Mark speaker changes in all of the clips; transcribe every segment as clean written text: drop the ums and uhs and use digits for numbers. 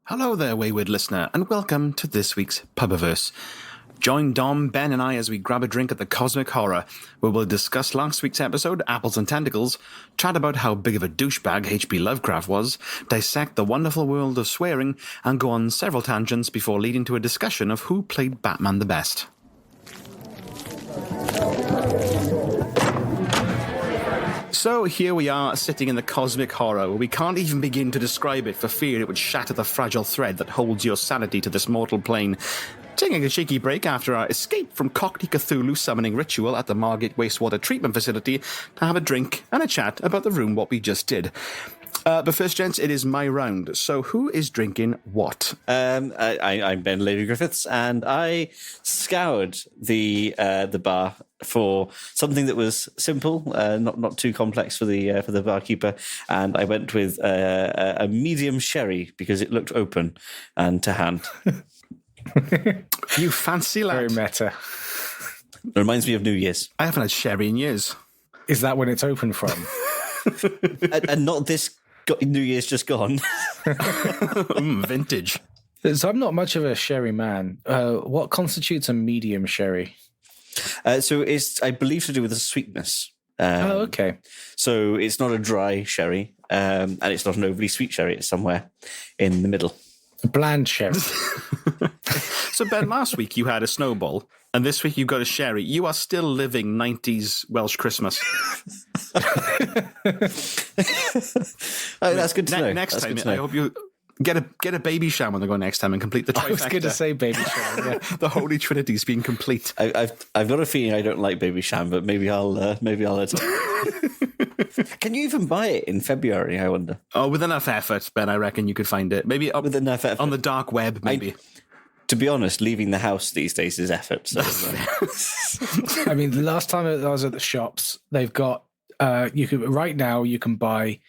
Speaker 1: Hello there, wayward listener, and welcome to this week's Pubiverse. Join Dom, Ben, and I as we grab a drink at the Cosmic Horror, where we'll discuss last week's episode, Apples and Tentacles, chat about how big of a douchebag H.P. Lovecraft was, dissect the wonderful world of swearing, and go on several tangents before leading to a discussion of who played Batman the best. So here we are, sitting in the Cosmic Horror, where we can't even begin to describe it for fear it would shatter the fragile thread that holds your sanity to this mortal plane. Taking a cheeky break after our escape from Cockney Cthulhu summoning ritual at the Margate wastewater treatment facility to have a drink and a chat about the room what we just did. But first, gents, it is my round. So who is drinking what?
Speaker 2: I'm Ben Lady Griffiths, and I scoured the bar for something that was simple, not too complex for the barkeeper, and I went with a medium sherry because it looked open and to hand.
Speaker 1: You fancy lad.
Speaker 3: Very meta.
Speaker 2: It reminds me of New Year's.
Speaker 1: I haven't had sherry in years.
Speaker 3: Is that when it's open from?
Speaker 2: and not this New Year's just gone.
Speaker 1: Vintage.
Speaker 3: So I'm not much of a sherry man. What constitutes a medium sherry?
Speaker 2: So it's, I believe, to do with the sweetness.
Speaker 3: Okay.
Speaker 2: So it's not a dry sherry, and it's not an overly sweet sherry. It's somewhere in the middle.
Speaker 3: A bland sherry.
Speaker 1: So, Ben, last week you had a snowball, and this week you've got a sherry. You are still living 90s Welsh Christmas.
Speaker 2: That's good to know.
Speaker 1: Next
Speaker 2: That's
Speaker 1: time,
Speaker 2: good to know.
Speaker 1: I hope you get a baby shower when they go next time and complete the trifecta.
Speaker 3: I was going to say baby shower. Yeah.
Speaker 1: The Holy Trinity's being complete.
Speaker 2: I've got a feeling I don't like Baby Sham, but maybe I'll Can you even buy it in February, I wonder?
Speaker 1: Oh, with enough effort, Ben, I reckon you could find it. Maybe
Speaker 2: With enough effort.
Speaker 1: on the dark web, maybe.
Speaker 2: To be honest, leaving the house these days is effort. So,
Speaker 3: I mean, the last time I was at the shops, they've got, right now you can buy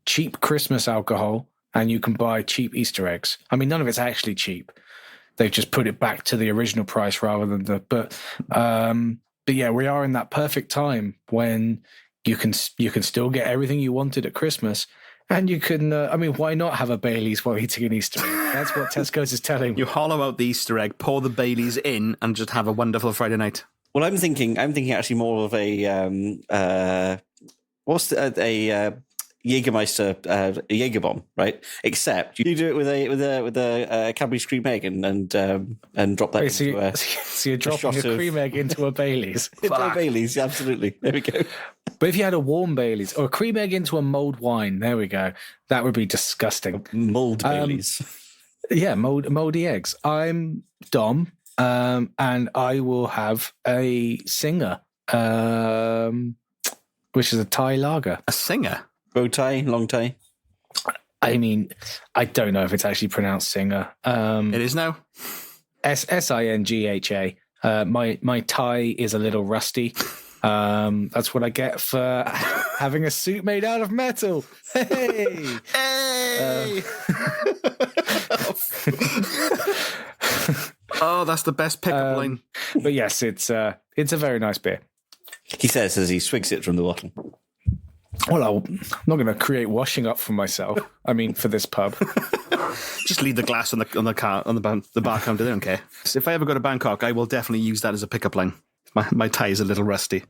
Speaker 3: cheap Christmas alcohol and you can buy cheap Easter eggs. I mean, none of it's actually cheap. They've just put it back to the original price rather than but yeah, we are in that perfect time when you can still get everything you wanted at Christmas. And you can, why not have a Baileys while eating an Easter egg? That's what Tesco's is telling me.
Speaker 1: You hollow out the Easter egg, pour the Baileys in, and just have a wonderful Friday night.
Speaker 2: well, I'm thinking actually more of a Jägermeister, a Jaeger bomb, right? Except you do it with a Cadbury cream egg and drop that
Speaker 3: So you're dropping a cream egg into a Baileys.
Speaker 2: into a Baileys, absolutely. There we go.
Speaker 3: But if you had a warm Baileys or a cream egg into a mulled wine, there we go. That would be disgusting.
Speaker 2: Mulled Baileys.
Speaker 3: Yeah, moldy eggs. I'm Dom, and I will have a Singer, which is a Thai lager.
Speaker 1: A singer?
Speaker 2: Bow tie, long tie.
Speaker 3: I mean, I don't know if it's actually pronounced Singer.
Speaker 1: It is now.
Speaker 3: Singha. My Thai is a little rusty. That's what I get for having a suit made out of metal. Hey!
Speaker 1: Hey! Oh, that's the best pickup line.
Speaker 3: But yes, it's a very nice beer.
Speaker 2: He says as he swigs it from the bottle.
Speaker 3: Well, I'm not going to create washing up for myself. I mean, for this pub.
Speaker 1: Just leave the glass on the bar counter. They don't care. So if I ever go to Bangkok, I will definitely use that as a pickup line. My tie is a little rusty.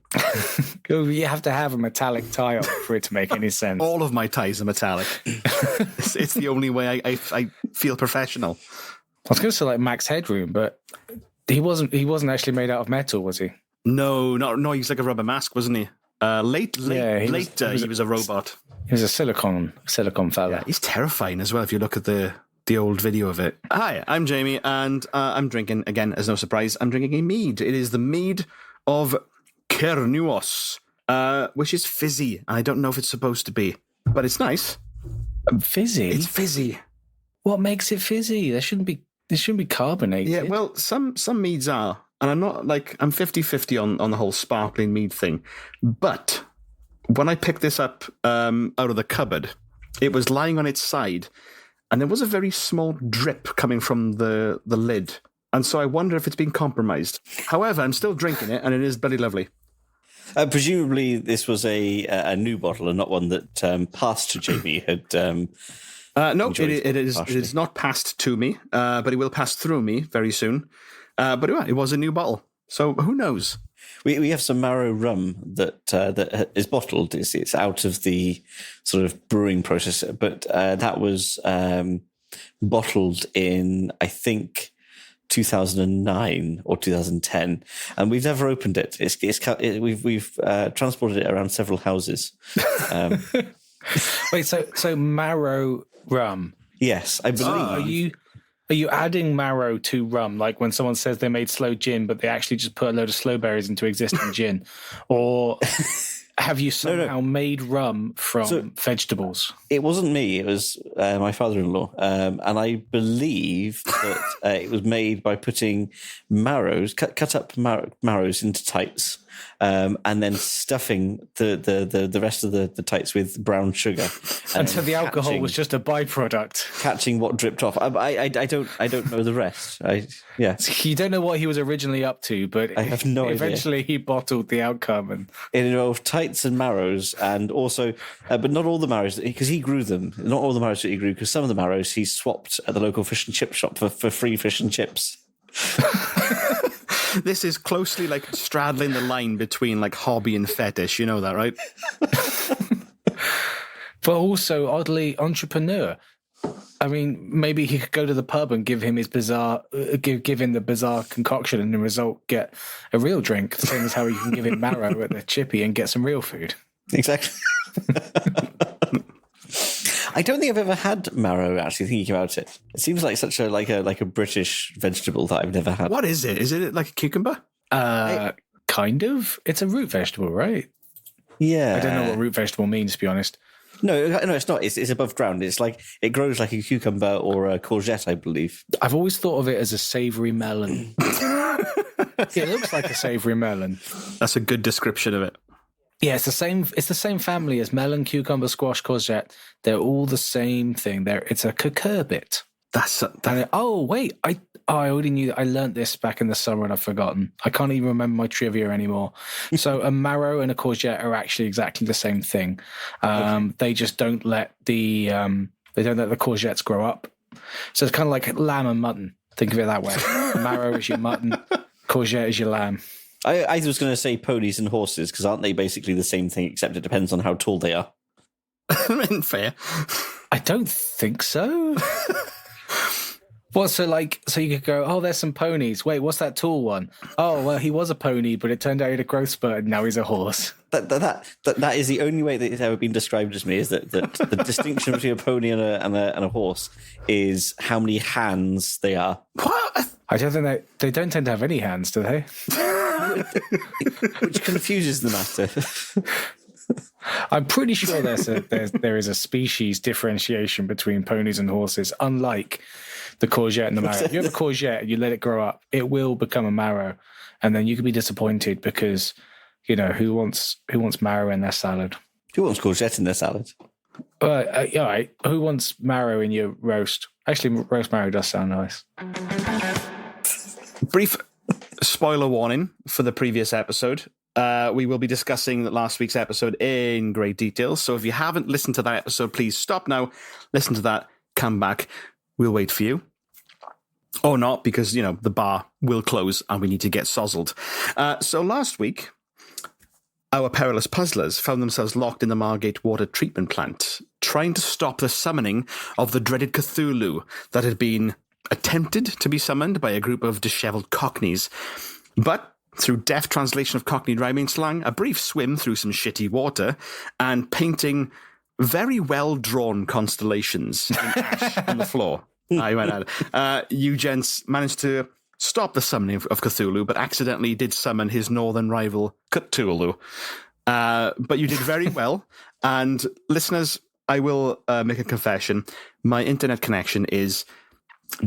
Speaker 3: You have to have a metallic tie on for it to make any sense.
Speaker 1: All of my ties are metallic. It's the only way I feel professional.
Speaker 3: I was going to say like Max Headroom, but he wasn't actually made out of metal, was he?
Speaker 1: No, he's like a rubber mask, wasn't he? Later, he was a robot.
Speaker 3: He was a silicon fella.
Speaker 1: Yeah, he's terrifying as well if you look at the old video of it. Hi, I'm Jamie, and I'm drinking, again, as no surprise, I'm drinking a mead. It is the mead of Cernuos, which is fizzy, and I don't know if it's supposed to be, but it's nice.
Speaker 3: Fizzy?
Speaker 1: It's fizzy.
Speaker 3: What makes it fizzy? It shouldn't be carbonated.
Speaker 1: Yeah, well, some meads are. And I'm not I'm 50-50 on the whole sparkling mead thing. But when I picked this up out of the cupboard, it was lying on its side and there was a very small drip coming from the lid. And so I wonder if it's been compromised. However, I'm still drinking it and it is bloody lovely.
Speaker 2: Presumably this was a new bottle and not one that past Jamie
Speaker 1: No,
Speaker 2: enjoyed
Speaker 1: it is
Speaker 2: partially.
Speaker 1: not passed to me, but it will pass through me very soon. But it was a new bottle, so who knows?
Speaker 2: We have some Marrow rum that is bottled. It's out of the sort of brewing process, but that was bottled in, I think, 2009 or 2010, and we've never opened it. We've transported it around several houses.
Speaker 3: Wait, so Marrow rum?
Speaker 2: Yes, I believe.
Speaker 3: Are you adding marrow to rum? Like when someone says they made sloe gin, but they actually just put a load of sloe berries into existing gin, or have you somehow made rum from vegetables?
Speaker 2: It wasn't me. It was my father-in-law, and I believe that it was made by putting cut up marrows into tights, and then stuffing the rest of the tights with brown sugar,
Speaker 3: and so the alcohol was just a byproduct,
Speaker 2: catching what dripped off. I don't know the rest.
Speaker 3: You don't know what he was originally up to, but
Speaker 2: I have no idea.
Speaker 3: Eventually, he bottled the outcome, and
Speaker 2: it involved tights and marrows, and also, but not all the marrows because he grew them. Not all the marrows that he grew, because some of the marrows he swapped at the local fish and chip shop for free fish and chips.
Speaker 1: This is closely like straddling the line between like hobby and fetish. You know that, right?
Speaker 3: But also oddly entrepreneur. I mean, maybe he could go to the pub and give him his bizarre, give him the bizarre concoction, and the result get a real drink. The same as how you can give him marrow at the chippy and get some real food.
Speaker 2: Exactly. I don't think I've ever had marrow. Actually, thinking about it, it seems like such a British vegetable that I've never had.
Speaker 1: What is it? Is it like a cucumber?
Speaker 3: Kind of. It's a root vegetable, right?
Speaker 2: Yeah.
Speaker 3: I don't know what root vegetable means, to be honest.
Speaker 2: No, it's not. It's above ground. It's like it grows like a cucumber or a courgette, I believe.
Speaker 3: I've always thought of it as a savoury melon. It looks like a savoury melon.
Speaker 1: That's a good description of it.
Speaker 3: Yeah, it's the same. It's the same family as melon, cucumber, squash, courgette. They're all the same thing. It's a cucurbit. Wait, I already knew that. I learnt this back in the summer and I've forgotten. I can't even remember my trivia anymore. So a marrow and a courgette are actually exactly the same thing. They just don't let the courgettes grow up. So it's kind of like lamb and mutton. Think of it that way. Marrow is your mutton, courgette is your lamb.
Speaker 2: I was going to say ponies and horses, because aren't they basically the same thing, except it depends on how tall they are?
Speaker 1: Fair.
Speaker 3: I don't think so. So you could go, oh, there's some ponies. Wait, what's that tall one? Oh, well, he was a pony, but it turned out he had a growth spurt and now he's a horse.
Speaker 2: That is the only way that it's ever been described to me, is that the distinction between a pony and a horse is how many hands they are.
Speaker 3: What? I don't think they don't tend to have any hands, do they?
Speaker 2: Which confuses the matter.
Speaker 3: I'm pretty sure there is a species differentiation between ponies and horses, unlike the courgette and the marrow. If you have a courgette and you let it grow up, it will become a marrow, and then you can be disappointed because, you know, who wants marrow in their salad?
Speaker 2: Who wants courgette in their salad?
Speaker 3: All right. Who wants marrow in your roast? Actually, roast marrow does sound nice.
Speaker 1: Brief spoiler warning for the previous episode. We will be discussing last week's episode in great detail. So if you haven't listened to that episode, please stop now, listen to that, come back. We'll wait for you. Or not, because, you know, the bar will close and we need to get sozzled. So last week, our perilous puzzlers found themselves locked in the Margate water treatment plant, trying to stop the summoning of the dreaded Cthulhu that had been attempted to be summoned by a group of dishevelled Cockneys. But through deft translation of Cockney rhyming slang, a brief swim through some shitty water, and painting very well-drawn constellations in ash on the floor, you gents managed to stop the summoning of Cthulhu, but accidentally did summon his northern rival, Cthulhu. But you did very well. And listeners, I will make a confession. My internet connection is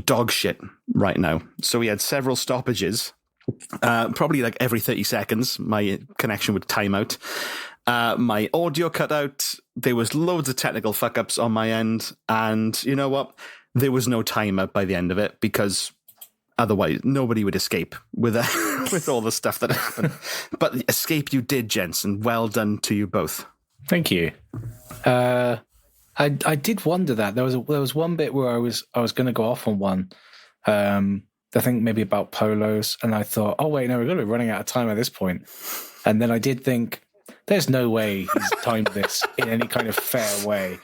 Speaker 1: dog shit right now. So we had several stoppages. Probably like every 30 seconds, my connection would time out. My audio cut out. There was loads of technical fuck-ups on my end. And you know what? There was no timer by the end of it, because otherwise nobody would escape with all the stuff that happened. But escape you did, gents, and well done to you both.
Speaker 3: Thank you. I did wonder that there was one bit where I was going to go off on one. I think maybe about polos, and I thought, oh wait, no, we're going to be running out of time at this point. And then I did think, there's no way he's timed this in any kind of fair way,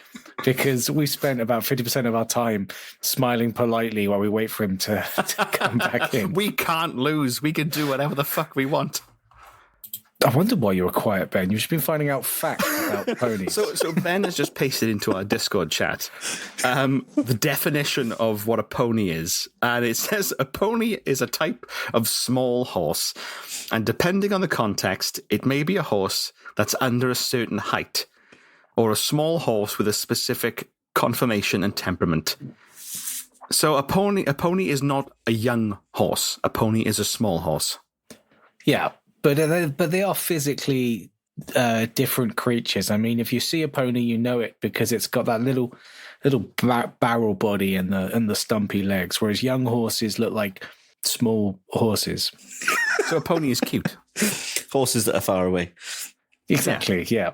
Speaker 3: because we spent about 50% of our time smiling politely while we wait for him to come back in.
Speaker 1: We can't lose. We can do whatever the fuck we want.
Speaker 3: I wonder why you were quiet, Ben. You've just been finding out facts about ponies.
Speaker 1: So Ben has just pasted into our Discord chat the definition of what a pony is. And it says a pony is a type of small horse. And depending on the context, it may be a horse that's under a certain height or a small horse with a specific conformation and temperament. So a pony is not a young horse. A pony is a small horse.
Speaker 3: Yeah. But they are physically different creatures. I mean, if you see a pony, you know it because it's got that little barrel body and the stumpy legs, whereas young horses look like small horses.
Speaker 1: So a pony is cute.
Speaker 2: Horses that are far away.
Speaker 3: Exactly, yeah.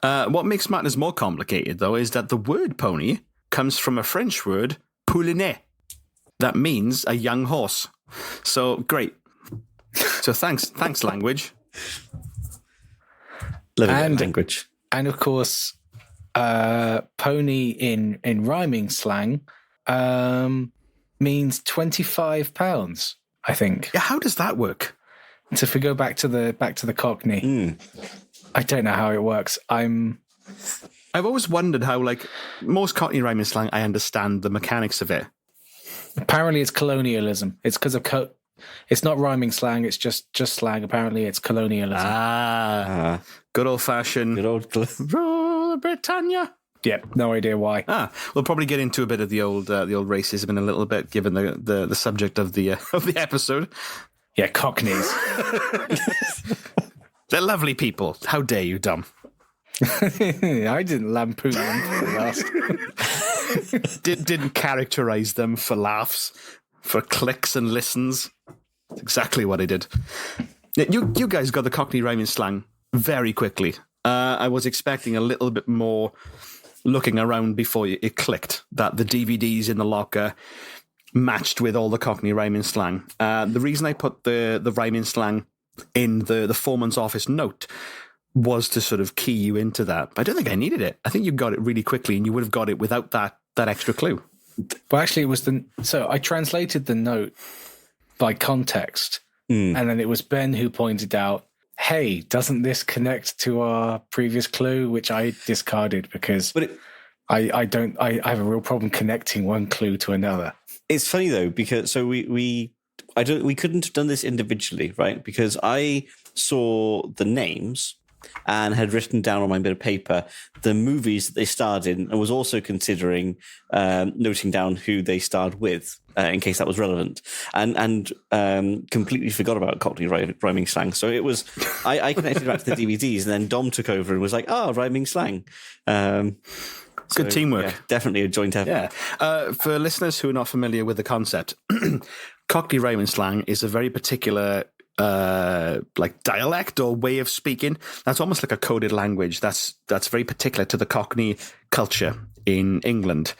Speaker 1: What makes matters more complicated, though, is that the word pony comes from a French word, poulinet. That means a young horse. So, great. So thanks, language.
Speaker 2: Language.
Speaker 3: And of course, pony in rhyming slang means £25, I think.
Speaker 1: Yeah, how does that work?
Speaker 3: So if we go back to the Cockney, I don't know how it works. I've
Speaker 1: always wondered how, like, most Cockney rhyming slang, I understand the mechanics of it.
Speaker 3: Apparently, it's colonialism. It's because of it's not rhyming slang. It's just slang. Apparently, it's colonialism.
Speaker 1: Good old fashioned.
Speaker 2: Good old
Speaker 1: Rule of Britannia.
Speaker 3: Yep, no idea why.
Speaker 1: We'll probably get into a bit of the old racism in a little bit, given the subject of the episode.
Speaker 3: Yeah, Cockneys.
Speaker 1: They're lovely people. How dare you, Dom?
Speaker 3: I didn't lampoon them for the last.
Speaker 1: Didn't characterize them for laughs, for clicks and listens. That's exactly what I did. You guys got the Cockney rhyming slang very quickly. I was expecting a little bit more looking around before it clicked that the DVDs in the locker matched with all the Cockney rhyming slang. The reason I put the rhyming slang in the foreman's office note was to sort of key you into that. I don't think I needed it. I think you got it really quickly, and you would have got it without that extra clue.
Speaker 3: Well, actually, it was so I translated the note by context, and then it was Ben who pointed out, hey, doesn't this connect to our previous clue, which I discarded because I have a real problem connecting one clue to another.
Speaker 2: It's funny though, because we couldn't have done this individually, right? Because I saw the names and had written down on my bit of paper the movies that they starred in, and was also considering noting down who they starred with in case that was relevant, and completely forgot about Cockney rhyming slang. So it was I connected back to the DVDs, and then Dom took over and was like, rhyming slang.
Speaker 1: Good teamwork.
Speaker 2: Yeah, definitely a joint effort.
Speaker 1: Yeah. For listeners who are not familiar with the concept, Cockney rhyming slang is a very particular like dialect or way of speaking. That's almost like a coded language. That's very particular to the Cockney culture in England,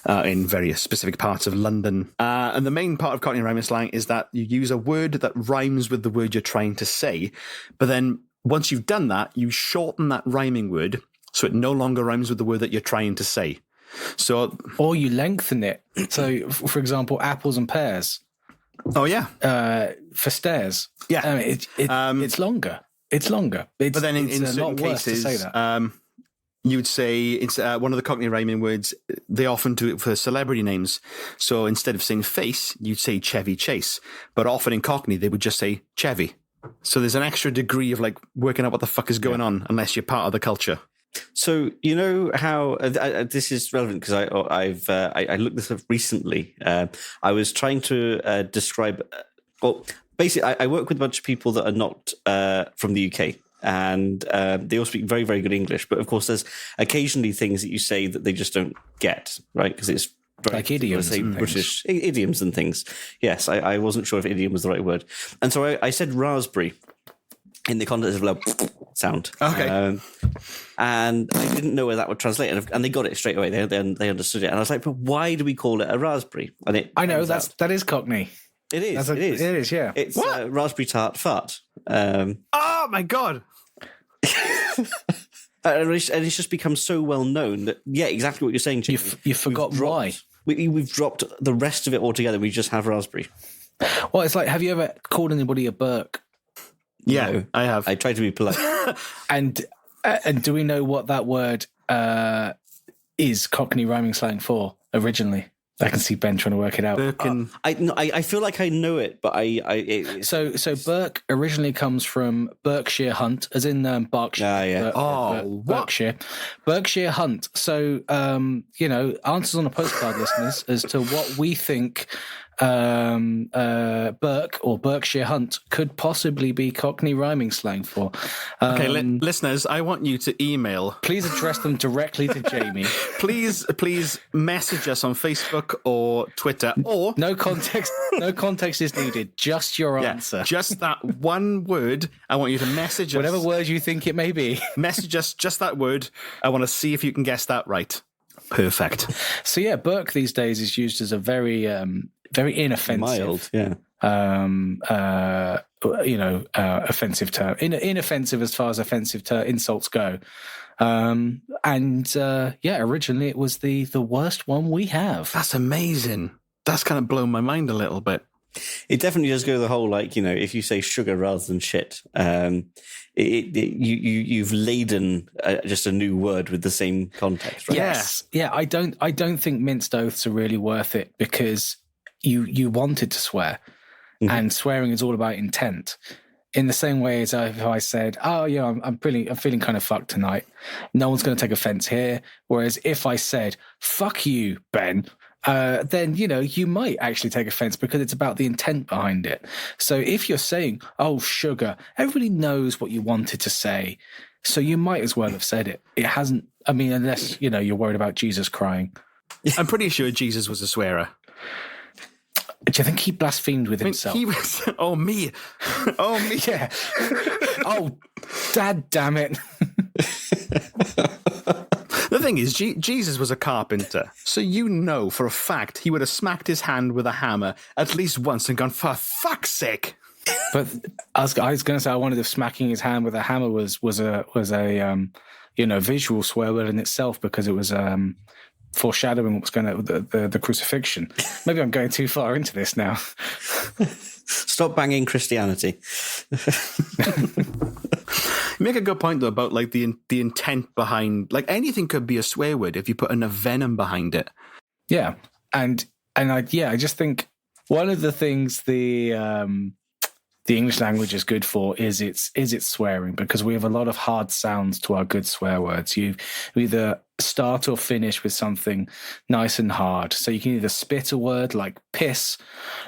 Speaker 1: in various specific parts of London. And the main part of Cockney rhyming slang is that you use a word that rhymes with the word you're trying to say, but then once you've done that, you shorten that rhyming word so it no longer rhymes with the word that you're trying to say. So,
Speaker 3: or you lengthen it. So, for example, apples and pears.
Speaker 1: Oh yeah,
Speaker 3: for stairs.
Speaker 1: Yeah,
Speaker 3: it's longer. It's longer. But
Speaker 1: then in certain cases,
Speaker 3: to say that.
Speaker 1: You would say it's one of the Cockney rhyming words. They often do it for celebrity names. So instead of saying face, you'd say Chevy Chase. But often in Cockney, they would just say Chevy. So there's an extra degree of like working out what the fuck is going on, unless you're part of the culture.
Speaker 2: So you know how this is relevant because I looked this up recently. I was trying to describe. Well, basically, I work with a bunch of people that are not from the UK, and they all speak very, very good English. But of course, there's occasionally things that you say that they just don't get, right? Because it's
Speaker 3: like idioms,
Speaker 2: say British idioms and things. Yes, I wasn't sure if idiom was the right word, and so I said raspberry. in the context of like sound.
Speaker 1: Okay.
Speaker 2: And I didn't know where that would translate, and they got it straight away. They understood it, and I was like, "But why do we call it a raspberry?" And
Speaker 3: I know that is Cockney.
Speaker 2: it is.
Speaker 3: It is. Yeah.
Speaker 2: It's raspberry tart fart.
Speaker 1: Oh my god!
Speaker 2: And it's just become so well known that exactly what you're saying. Jamie.
Speaker 3: You forgot why.
Speaker 2: We've dropped the rest of it altogether. We just have raspberry.
Speaker 3: Well, it's like, have you ever called anybody a Burke?
Speaker 1: Yeah,
Speaker 2: No.
Speaker 1: I have.
Speaker 2: I try to be polite.
Speaker 3: And do we know what that word is Cockney rhyming slang for originally? I can see Ben trying to work it out.
Speaker 1: Birkin.
Speaker 2: I feel like I know it, but
Speaker 3: So Burke originally comes from Berkshire Hunt, as in Berkshire.
Speaker 2: Yeah.
Speaker 3: Berkshire. Berkshire Hunt. So, answers on a postcard, listeners, as to what we think Burke or Berkshire Hunt could possibly be Cockney rhyming slang for.
Speaker 1: Okay, listeners, I want you to email.
Speaker 3: Please address them directly to Jamie.
Speaker 1: Please message us on Facebook or Twitter, or
Speaker 3: No context is needed. Just your answer.
Speaker 1: just that one word. I want you to message us.
Speaker 3: Whatever word you think it may be.
Speaker 1: Message us just that word. I want to see if you can guess that right. Perfect.
Speaker 3: So yeah, Burke these days is used as a very inoffensive,
Speaker 2: mild,
Speaker 3: offensive term. Inoffensive as far as offensive insults go. Originally it was the worst one we have.
Speaker 1: That's amazing. That's kind of blown my mind a little bit.
Speaker 2: It definitely does go the whole, like, if you say sugar rather than shit, you've laden just a new word with the same context, right?
Speaker 3: Yes. Yeah, I don't think minced oaths are really worth it because you wanted to swear, and swearing is all about intent. In the same way as if I said, "Oh yeah, I'm feeling kind of fucked tonight," no one's going to take offense here. Whereas if I said, "Fuck you, Ben," then you might actually take offense because it's about the intent behind it. So if you're saying, "Oh sugar," everybody knows what you wanted to say, so you might as well have said it. It hasn't. I mean, unless you're worried about Jesus crying.
Speaker 1: I'm pretty sure Jesus was a swearer.
Speaker 3: Do you think he blasphemed with himself?
Speaker 1: He was. Oh me.
Speaker 3: Yeah. Oh, dad, damn it.
Speaker 1: The thing is, Jesus was a carpenter, so for a fact he would have smacked his hand with a hammer at least once and gone, "For fuck's sake!"
Speaker 3: But I was going to say, I wondered if smacking his hand with a hammer was a visual swear word in itself, because it was foreshadowing what's going to the crucifixion. Maybe I'm going too far into this now.
Speaker 2: Stop banging Christianity.
Speaker 1: You make a good point though about like the intent behind, like, anything could be a swear word if you put enough venom behind it.
Speaker 3: Yeah, and I just think one of the things the English language is good for is its swearing, because we have a lot of hard sounds to our good swear words. You either start or finish with something nice and hard. So you can either spit a word like piss,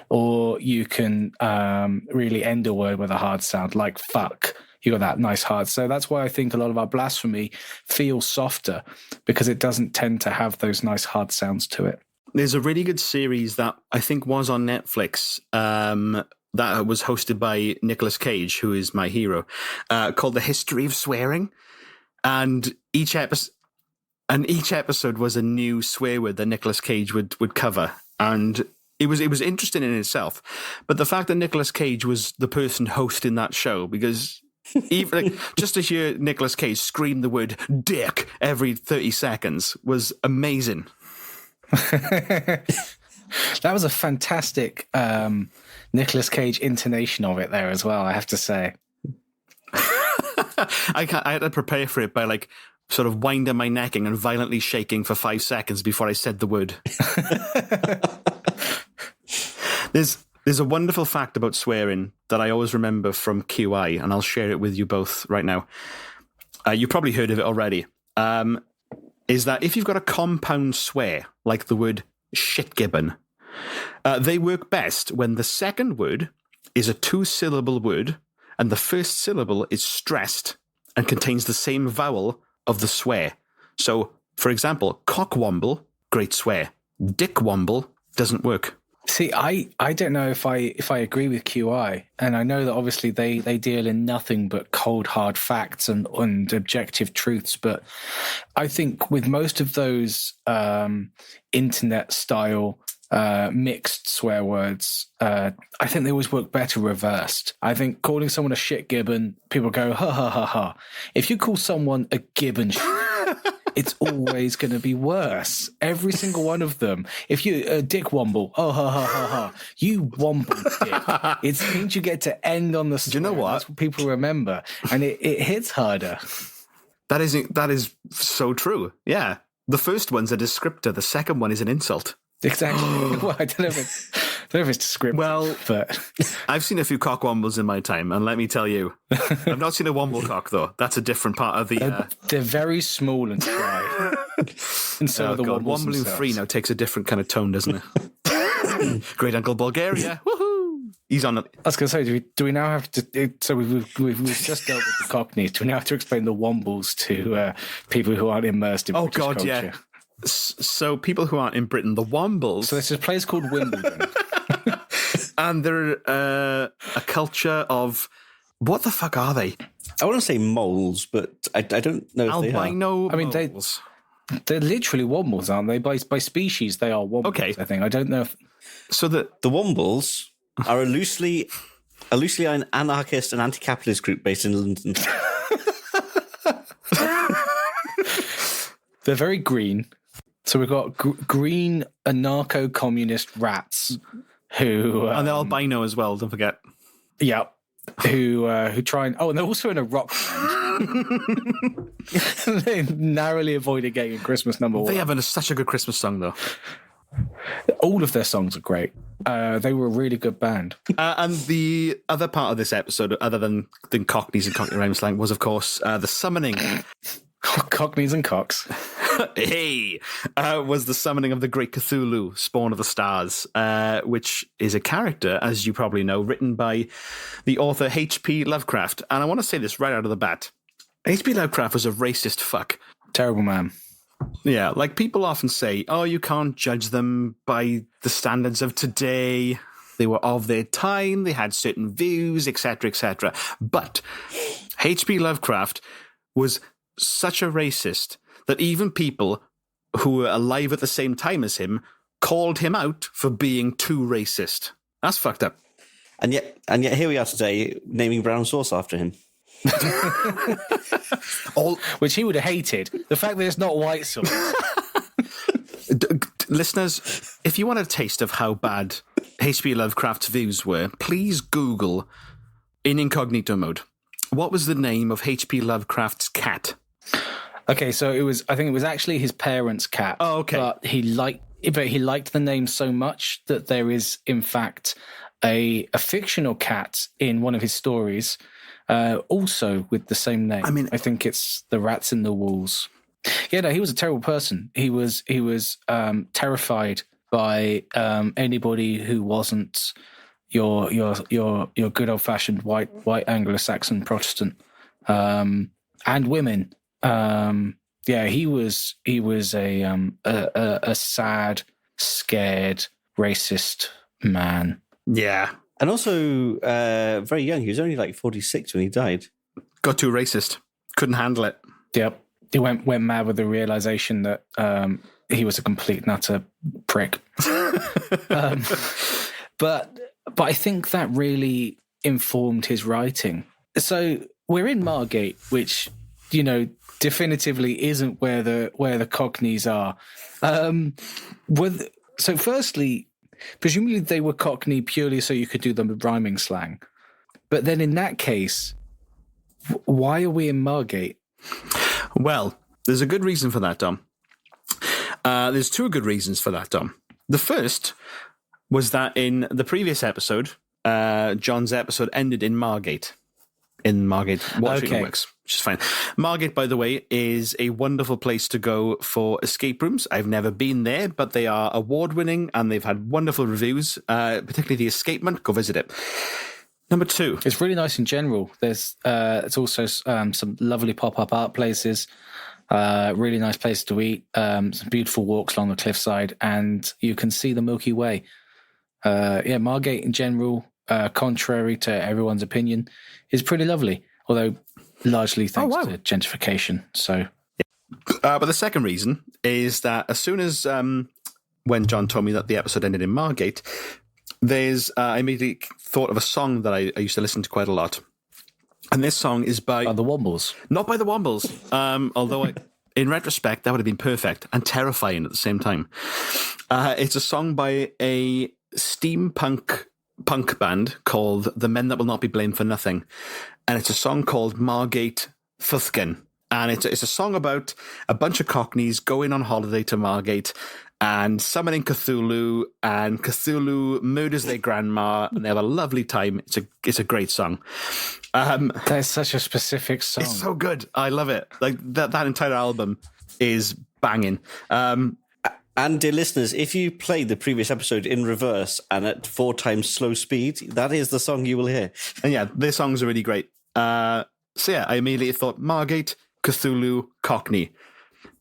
Speaker 3: or you can really end a word with a hard sound like fuck. You got that nice hard. So that's why I think a lot of our blasphemy feels softer, because it doesn't tend to have those nice hard sounds to it.
Speaker 1: There's a really good series that I think was on Netflix that was hosted by Nicolas Cage, who is my hero, called The History of Swearing. And each episode was a new swear word that Nicolas Cage would cover. And it was interesting in itself. But the fact that Nicolas Cage was the person hosting that show, because even just to hear Nicolas Cage scream the word dick every 30 seconds was amazing.
Speaker 3: That was a fantastic Nicolas Cage intonation of it there as well, I have to say.
Speaker 1: I had to prepare for it by like sort of winding my necking and violently shaking for 5 seconds before I said the word. There's a wonderful fact about swearing that I always remember from QI, and I'll share it with you both right now. You've probably heard of it already. Is that if you've got a compound swear, like the word shitgibbon, they work best when the second word is a 2-syllable word and the first syllable is stressed and contains the same vowel of the swear. So, for example, cockwomble, great swear. Dickwomble doesn't work.
Speaker 3: See, I don't know if I agree with QI, and I know that obviously they deal in nothing but cold hard facts and objective truths, but I think with most of those internet style mixed swear words, I think they always work better reversed. I think calling someone a shit gibbon, people go ha ha ha ha. If you call someone a gibbon, it's always going to be worse. Every single one of them. If you Dick Womble, oh ha ha ha ha, you Womble dick. It means you get to end on the swear.
Speaker 1: Do you know what?
Speaker 3: That's what people remember, and it hits harder.
Speaker 1: That is so true. Yeah, the first one's a descriptor. The second one is an insult.
Speaker 3: Exactly. Well, I don't know if it's descriptive.
Speaker 1: Well,
Speaker 3: but
Speaker 1: I've seen a few cock wombles in my time, and let me tell you, I've not seen a womble cock though. That's a different part of the.
Speaker 3: They're very small and dry. And so the
Speaker 1: God,
Speaker 3: wombles
Speaker 1: wombling
Speaker 3: themselves.
Speaker 1: free now takes a different kind of tone, doesn't it? Great Uncle Bulgaria, woohoo! He's on it.
Speaker 3: I was going to say, do we now have to? So we've just dealt with the Cockneys. Do we now have to explain the Wombles to people who aren't immersed in British culture?
Speaker 1: Yeah. So people who aren't in Britain, the Wombles.
Speaker 3: So there's a place called Wimbledon.
Speaker 1: And they're a culture of, what the fuck are they?
Speaker 2: I want to say moles, but I don't know if they are.
Speaker 1: Albino
Speaker 3: I mean,
Speaker 1: moles.
Speaker 3: they're literally Wombles, aren't they? By species, they are Wombles,
Speaker 1: Okay.
Speaker 3: I think. I don't know if...
Speaker 1: So
Speaker 2: The Wombles are a loosely an anarchist and anti-capitalist group based in London.
Speaker 3: They're very green. So we've got green anarcho-communist rats who...
Speaker 1: and they're albino as well, don't forget.
Speaker 3: Yeah. Who try and... Oh, and they're also in a rock band. They narrowly avoided getting Christmas number one.
Speaker 1: They have such a good Christmas song, though.
Speaker 3: All of their songs are great. They were a really good band.
Speaker 1: And the other part of this episode, other than Cockneys and Cockney rhyme slang, was, of course, the summoning.
Speaker 3: Cockneys and cocks.
Speaker 1: Was the summoning of the great Cthulhu, spawn of the stars, which is a character, as you probably know, written by the author H.P. Lovecraft. And I want to say this right out of the bat. H.P. Lovecraft was a racist fuck.
Speaker 3: Terrible man.
Speaker 1: Yeah, like people often say, oh, you can't judge them by the standards of today. They were of their time, they had certain views, etc., etc. But H.P. Lovecraft was such a racist that even people who were alive at the same time as him called him out for being too racist. That's fucked up.
Speaker 2: And yet here we are today naming brown sauce after him.
Speaker 3: Which he would have hated. The fact that it's not white sauce.
Speaker 1: Listeners, if you want a taste of how bad H.P. Lovecraft's views were, please Google, in incognito mode, what was the name of H.P. Lovecraft's cat?
Speaker 3: Okay, so I think it was actually his parents' cat.
Speaker 1: Oh, okay.
Speaker 3: But he liked the name so much that there is, in fact, a fictional cat in one of his stories, also with the same name.
Speaker 1: I mean,
Speaker 3: I think it's The Rats in the Walls. Yeah, no, he was a terrible person. He was terrified by anybody who wasn't your good old fashioned white Anglo-Saxon Protestant, and women. Yeah, he was a sad, scared, racist man.
Speaker 1: Yeah.
Speaker 2: And also very young. He was only like 46 when he died.
Speaker 1: Got too racist. Couldn't handle it.
Speaker 3: Yep. He went mad with the realization that he was a complete and utter prick. But I think that really informed his writing. So we're in Margate, which, you know, definitively isn't where the Cockneys are. So firstly, presumably they were Cockney purely so you could do the rhyming slang. But then in that case, why are we in Margate?
Speaker 1: Well, there's a good reason for that, Dom. There's two good reasons for that, Dom. The first was that in the previous episode, John's episode ended in Margate. In Margate Water Treatment Works, which is fine. Margate, by the way, is a wonderful place to go for escape rooms. I've never been there, but they are award-winning and they've had wonderful reviews, particularly The Escapement. Go visit it. Number two.
Speaker 3: It's really nice in general. There's it's also some lovely pop-up art places, really nice place to eat, some beautiful walks along the cliffside, and you can see the Milky Way. Margate in general, contrary to everyone's opinion, is pretty lovely. Although largely thanks to gentrification. So,
Speaker 1: but the second reason is that as soon as when John told me that the episode ended in Margate, I immediately thought of a song that I used to listen to quite a lot. And this song is by
Speaker 3: the Wombles.
Speaker 1: Not by the Wombles, although in retrospect, that would have been perfect and terrifying at the same time. It's a song by a steampunk punk band called The Men That Will Not Be Blamed for Nothing. And it's a song called Margate Fhtagn. And it's a song about a bunch of Cockneys going on holiday to Margate and summoning Cthulhu, and Cthulhu murders their grandma, and they have a lovely time. It's a great song.
Speaker 3: That's such a specific song.
Speaker 1: It's so good. I love it. Like that entire album is banging.
Speaker 2: And dear listeners, if you played the previous episode in reverse and at 4 times slow speed, that is the song you will hear.
Speaker 1: And yeah, their songs are really great. So yeah, I immediately thought Margate, Cthulhu, Cockney.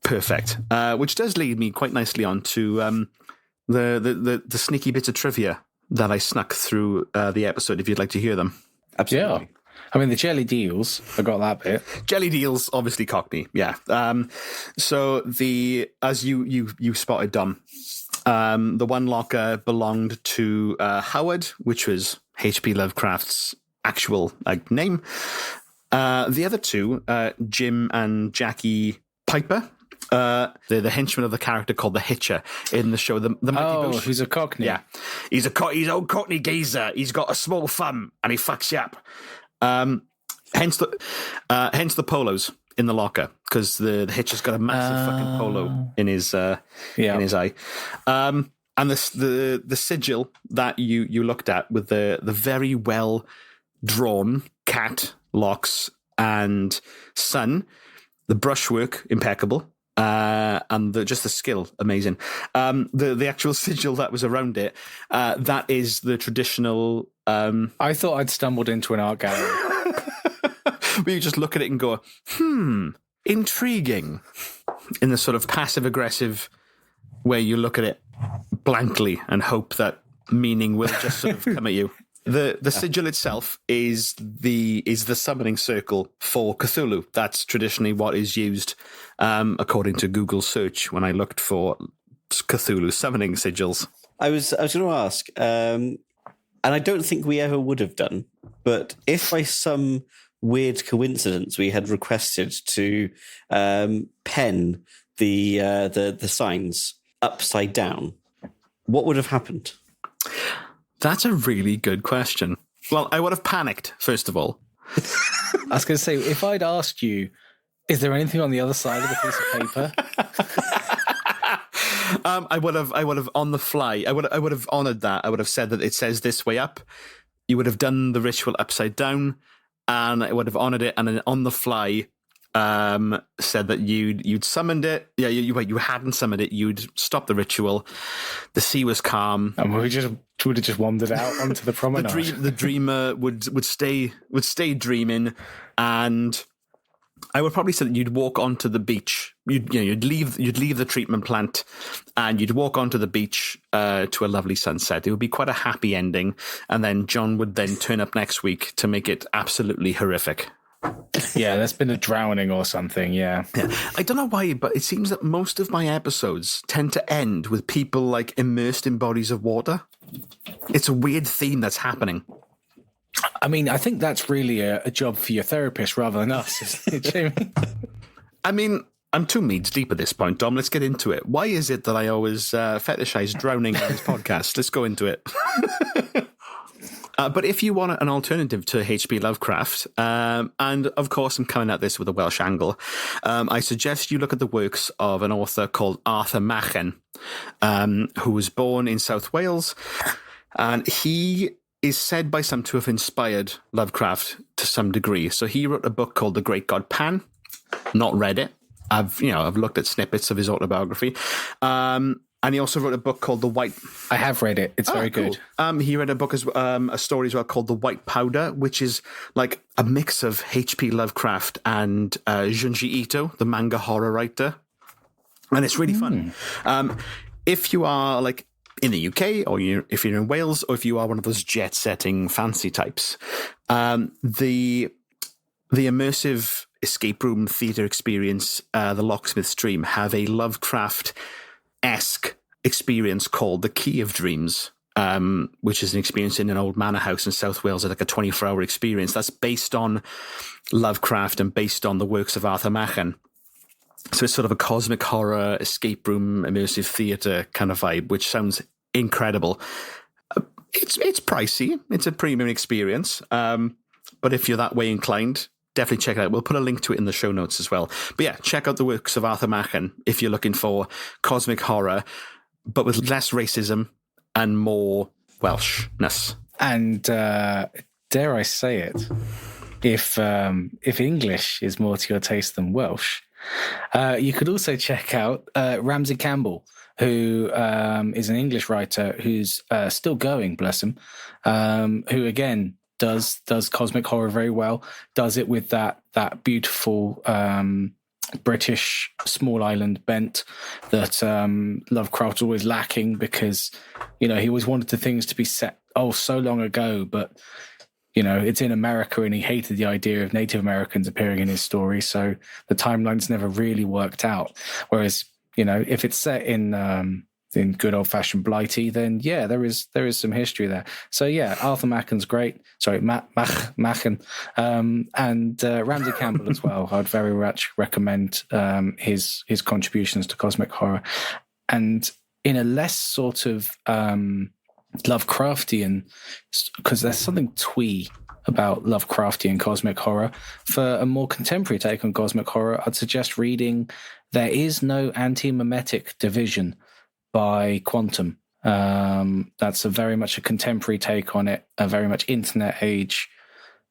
Speaker 1: Perfect. Which does lead me quite nicely on to the sneaky bits of trivia that I snuck through the episode, if you'd like to hear them.
Speaker 2: Absolutely.
Speaker 3: Yeah. I mean, the jelly deals, I got that bit.
Speaker 1: Jelly deals, obviously Cockney, yeah. So as you spotted, Dom, the one locker belonged to Howard, which was H.P. Lovecraft's actual name. The other two, Jim and Jackie Piper, they're the henchmen of the character called the Hitcher in the show The Mighty Boosh.
Speaker 3: Who's a Cockney.
Speaker 1: Yeah, he's old Cockney geezer. He's got a small thumb and he fucks you up. Hence the polos in the locker, because the Hitcher's got a massive fucking polo in his eye. And the sigil that you looked at with the very well drawn cat locks and sun, the brushwork impeccable, and just the skill amazing. The actual sigil that was around it, that is the traditional.
Speaker 3: I thought I'd stumbled into an art gallery.
Speaker 1: Where you just look at it and go, intriguing, in the sort of passive aggressive way you look at it blankly and hope that meaning will just sort of come at you. The sigil itself is the summoning circle for Cthulhu. That's traditionally what is used, according to Google search, when I looked for Cthulhu summoning sigils.
Speaker 2: I was going to ask, and I don't think we ever would have done, but if by some weird coincidence we had requested to pen the signs upside down, what would have happened?
Speaker 1: That's a really good question. Well, I would have panicked, first of all.
Speaker 3: I was going to say, if I'd asked you, is there anything on the other side of the piece of paper?
Speaker 1: I would have on the fly. I would have honoured that. I would have said that it says this way up. You would have done the ritual upside down, and I would have honoured it. And then on the fly, said that you'd summoned it. Yeah, you hadn't summoned it. You'd stopped the ritual. The sea was calm,
Speaker 3: and we would have just wandered out onto the promenade.
Speaker 1: The dreamer would stay dreaming, and I would probably say that you'd walk onto the beach. You'd leave the treatment plant, and you'd walk onto the beach to a lovely sunset. It would be quite a happy ending, and then John would then turn up next week to make it absolutely horrific.
Speaker 3: Yeah, there's been a drowning or something, yeah.
Speaker 1: I don't know why, but it seems that most of my episodes tend to end with people like immersed in bodies of water. It's a weird theme that's happening.
Speaker 3: I mean, I think that's really a job for your therapist rather than us, isn't it, Jamie?
Speaker 1: I mean, I'm 2 meads deep at this point, Dom. Let's get into it. Why is it that I always fetishize drowning on this podcast? Let's go into it. But if you want an alternative to H.P. Lovecraft, and of course I'm coming at this with a Welsh angle, I suggest you look at the works of an author called Arthur Machen, who was born in South Wales, and he is said by some to have inspired Lovecraft to some degree. So he wrote a book called The Great God Pan. Not read it. I've looked at snippets of his autobiography. And he also wrote a book called The White...
Speaker 3: I have read it. It's very good.
Speaker 1: He read a book, a story as well, called The White Powder, which is like a mix of H.P. Lovecraft and Junji Ito, the manga horror writer. And it's really fun. If you are like in the UK, or if you're in Wales, or if you are one of those jet-setting fancy types. The immersive escape room theatre experience, the Locksmith's Dream, have a Lovecraft-esque experience called the Key of Dreams, which is an experience in an old manor house in South Wales, like a 24-hour experience. That's based on Lovecraft and based on the works of Arthur Machen. So it's sort of a cosmic horror, escape room, immersive theatre kind of vibe, which sounds incredible. It's pricey. It's a premium experience. But if you're that way inclined, definitely check it out. We'll put a link to it in the show notes as well. But yeah, check out the works of Arthur Machen if you're looking for cosmic horror, but with less racism and more Welshness.
Speaker 3: And dare I say it, if English is more to your taste than Welsh, you could also check out Ramsey Campbell, who is an English writer who's still going, bless him, who again does cosmic horror very well, does it with that beautiful British small island bent that Lovecraft was always lacking, because, you know, he always wanted the things to be set so long ago, but you know, it's in America, and he hated the idea of Native Americans appearing in his story, so the timelines never really worked out. Whereas, you know, if it's set in good old-fashioned Blighty, then yeah, there is some history there. So yeah, Arthur Machen's great. Sorry, Machen, and Ramsey Campbell as well. I'd very much recommend his contributions to cosmic horror, and in a less sort of Lovecraftian, because there's something twee about Lovecraftian cosmic horror. For a more contemporary take on cosmic horror, I'd suggest reading There Is No Anti-Memetic Division by Quantum. That's very much a contemporary take on it, a very much internet age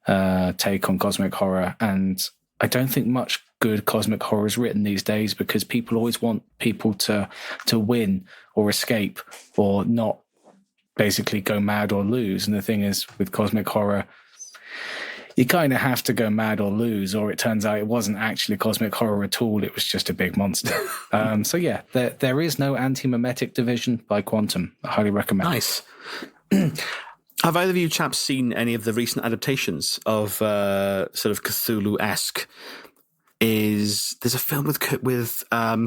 Speaker 3: take on cosmic horror. And I don't think much good cosmic horror is written these days, because people always want people to win or escape or not basically go mad or lose. And the thing is, with cosmic horror, you kind of have to go mad or lose, or it turns out it wasn't actually cosmic horror at all. It was just a big monster. So yeah, there is no anti-memetic division by Quantum. I highly recommend.
Speaker 1: Nice. Have either of you chaps seen any of the recent adaptations of sort of Cthulhu-esque? There's a film with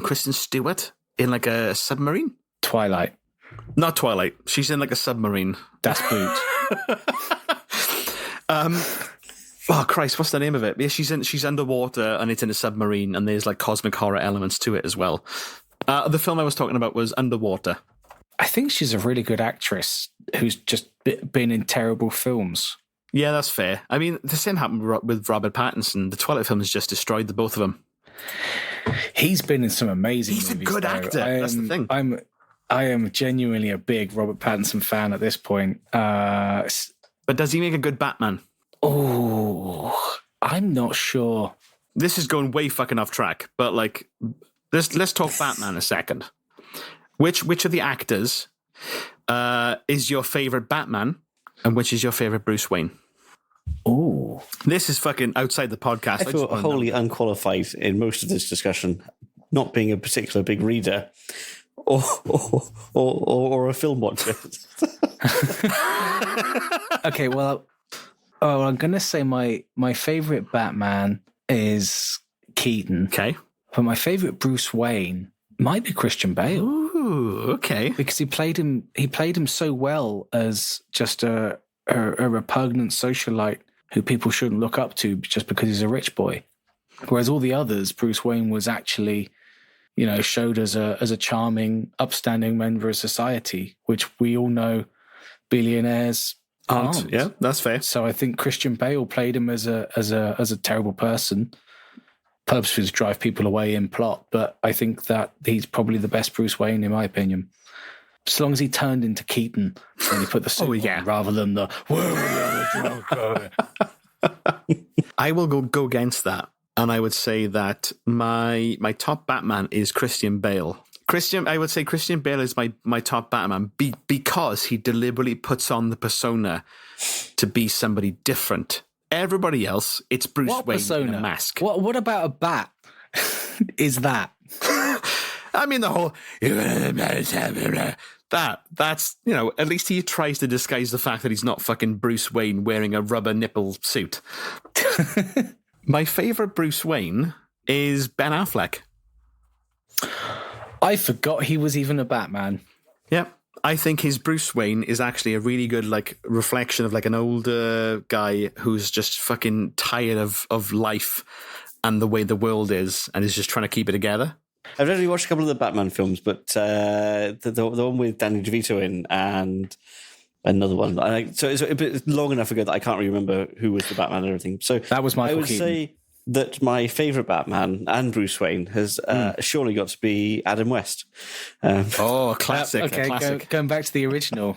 Speaker 1: Kristen Stewart in like a submarine?
Speaker 3: Twilight.
Speaker 1: Not Twilight. She's in like a submarine.
Speaker 3: Das Boot.
Speaker 1: Oh Christ, what's the name of it? Yeah, she's underwater and it's in a submarine, and there's like cosmic horror elements to it as well. The film I was talking about was Underwater.
Speaker 3: I think she's a really good actress who's just been in terrible films.
Speaker 1: Yeah, that's fair. I mean, the same happened with Robert Pattinson. The Twilight film has just destroyed the both of them.
Speaker 3: He's been in some amazing movies.
Speaker 1: He's a good actor. That's the thing.
Speaker 3: I am genuinely a big Robert Pattinson fan at this point.
Speaker 1: But does he make a good Batman?
Speaker 3: Oh, I'm not sure.
Speaker 1: This is going way fucking off track, but like, let's talk Batman a second. Which of the actors is your favorite Batman, and which is your favorite Bruce Wayne?
Speaker 3: Oh,
Speaker 1: this is fucking outside the podcast.
Speaker 2: I feel wholly unqualified in most of this discussion, not being a particular big reader or a film watcher.
Speaker 3: Okay, well, I'm going to say my favorite Batman is Keaton.
Speaker 1: Okay.
Speaker 3: But my favorite Bruce Wayne might be Christian Bale.
Speaker 1: Ooh, okay.
Speaker 3: Because he played him so well as just a repugnant socialite who people shouldn't look up to just because he's a rich boy. Whereas all the others, Bruce Wayne was actually, you know, showed as a charming, upstanding member of society, which we all know billionaires aren't.
Speaker 1: Yeah, that's fair.
Speaker 3: So I think Christian Bale played him as a terrible person, purposely to drive people away in plot. But I think that he's probably the best Bruce Wayne, in my opinion. As long as he turned into Keaton and he put the suit on rather than the
Speaker 1: I will go against that, and I would say that my top Batman is Christian Bale. I would say Christian Bale is my top Batman because he deliberately puts on the persona to be somebody different. Everybody else, it's Bruce Wayne in a mask.
Speaker 3: What about a bat? Is that?
Speaker 1: I mean, the whole That's, at least he tries to disguise the fact that he's not fucking Bruce Wayne wearing a rubber nipple suit. My favourite Bruce Wayne is Ben Affleck.
Speaker 3: I forgot he was even a Batman.
Speaker 1: Yeah. I think his Bruce Wayne is actually a really good reflection of an older guy who's just fucking tired of life and the way the world is and is just trying to keep it together.
Speaker 2: I've already watched a couple of the Batman films, but the one with Danny DeVito in and another one. So it's long enough ago that I can't really remember who was the Batman and everything. So
Speaker 3: that was Michael Keaton.
Speaker 2: Say that my favourite Batman and Bruce Wayne has surely got to be Adam West.
Speaker 1: Classic.
Speaker 3: Okay,
Speaker 1: classic.
Speaker 3: Going back to the original.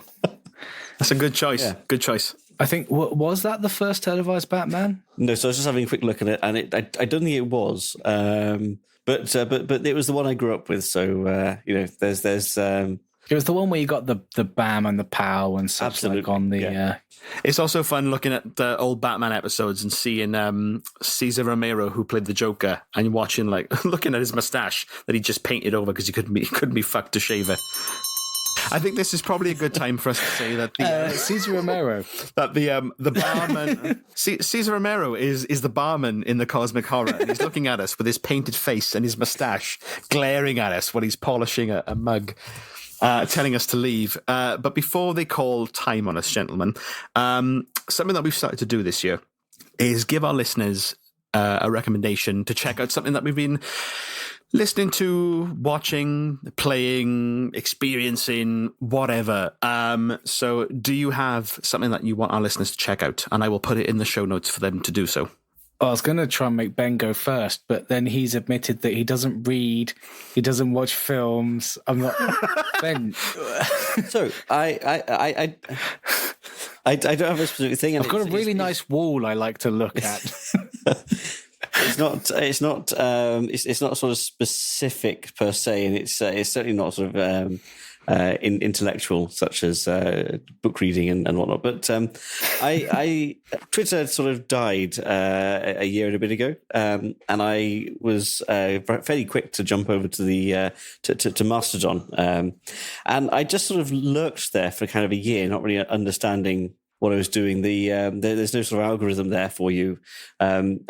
Speaker 3: That's
Speaker 1: a good choice. Yeah. Good choice.
Speaker 3: I think, was that the first televised Batman?
Speaker 2: No, so I was just having a quick look at it, and I don't think it was. But it was the one I grew up with. So there's
Speaker 3: it was the one where you got the bam and the pow and such on the.
Speaker 2: Yeah.
Speaker 1: It's also fun looking at the old Batman episodes and seeing Cesar Romero, who played the Joker, and watching looking at his mustache that he just painted over because he couldn't be fucked to shave it. I think this is probably a good time for us to say that
Speaker 3: Cesar Romero,
Speaker 1: that the barman, Cesar Romero is the barman in the Cosmic Horror, and he's looking at us with his painted face and his mustache, glaring at us while he's polishing a mug, telling us to leave. But before they call time on us, gentlemen, something that we've started to do this year is give our listeners a recommendation to check out something that we've been listening to, watching, playing, experiencing, whatever. So do you have something that you want our listeners to check out? And I will put it in the show notes for them to do so.
Speaker 3: I was going to try and make Ben go first, but then he's admitted that he doesn't read, he doesn't watch films. I'm not Ben.
Speaker 2: So I don't have a specific thing.
Speaker 3: I've got a really nice wall I like to look at.
Speaker 2: It's not sort of specific per se, and it's certainly not sort of intellectual, such as book reading and whatnot. But Twitter sort of died a year and a bit ago, and I was fairly quick to jump over to the to Mastadon, and I just sort of lurked there for kind of a year, not really understanding what I was doing. There's no sort of algorithm there for you, and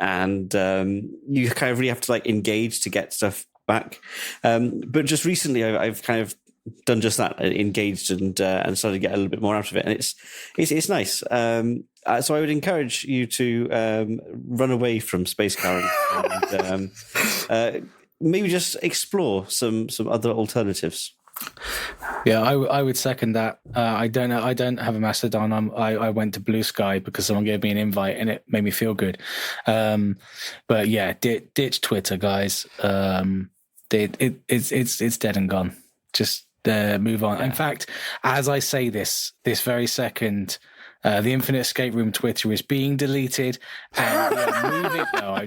Speaker 2: you kind of really have to engage to get stuff back. But just recently, I've kind of done just that, engaged and started to get a little bit more out of it, and it's nice. So I would encourage you to run away from space current and maybe just explore some other alternatives.
Speaker 3: Yeah, I would second that. I don't have a Mastodon. I went to Blue Sky because someone gave me an invite and it made me feel good. But yeah, ditch Twitter, guys. It's dead and gone. Just move on. Yeah. In fact, as I say this very second, the Infinite Escape Room Twitter is being deleted and we are moving. No,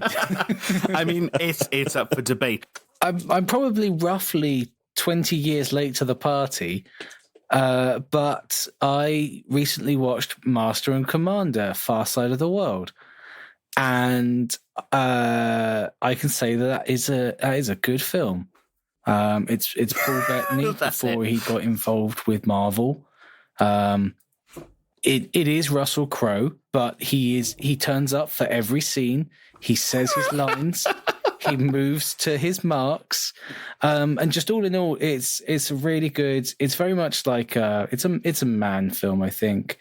Speaker 1: I mean, it's up for debate.
Speaker 3: I'm probably roughly 20 years late to the party, but I recently watched Master and Commander, Far Side of the World, and I can say that is a good film. It's Paul Bettany before he got involved with Marvel. It is Russell Crowe, but he turns up for every scene. He says his lines. He moves to his marks, and just all in all, it's really good. It's very much like it's a man film, I think.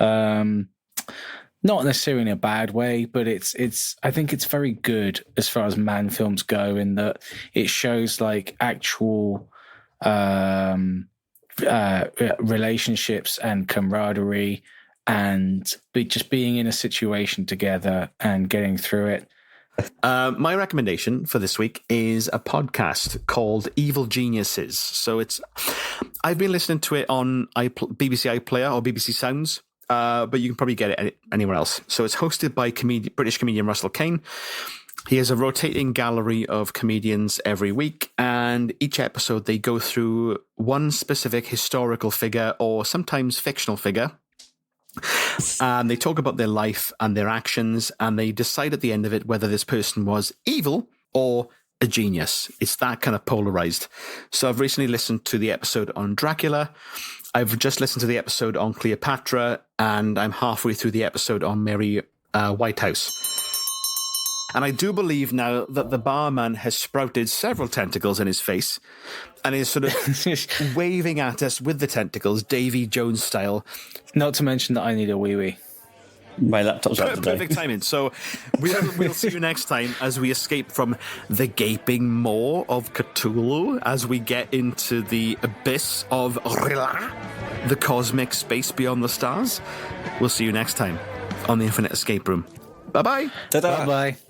Speaker 3: Not necessarily in a bad way, but I think it's very good as far as man films go, in that it shows actual relationships and camaraderie, and just being in a situation together and getting through it.
Speaker 1: My recommendation for this week is a podcast called Evil Geniuses. So I've been listening to it on BBC iPlayer or BBC Sounds, but you can probably get it anywhere else. So it's hosted by British comedian Russell Kane. He has a rotating gallery of comedians every week, and each episode they go through one specific historical figure or sometimes fictional figure. And they talk about their life and their actions, and they decide at the end of it whether this person was evil or a genius. It's that kind of polarized. So I've recently listened to the episode on Dracula. I've just listened to the episode on Cleopatra, and I'm halfway through the episode on Mary Whitehouse. And I do believe now that the barman has sprouted several tentacles in his face and is sort of waving at us with the tentacles, Davy Jones style.
Speaker 3: Not to mention that I need a wee-wee.
Speaker 2: My laptop's out today.
Speaker 1: Perfect timing. So we'll see you next time as we escape from the gaping maw of Cthulhu, as we get into the abyss of R'lyeh, the cosmic space beyond the stars. We'll see you next time on the Infinite Escape Room. Bye-bye.
Speaker 2: Ta-da.
Speaker 3: Bye-bye.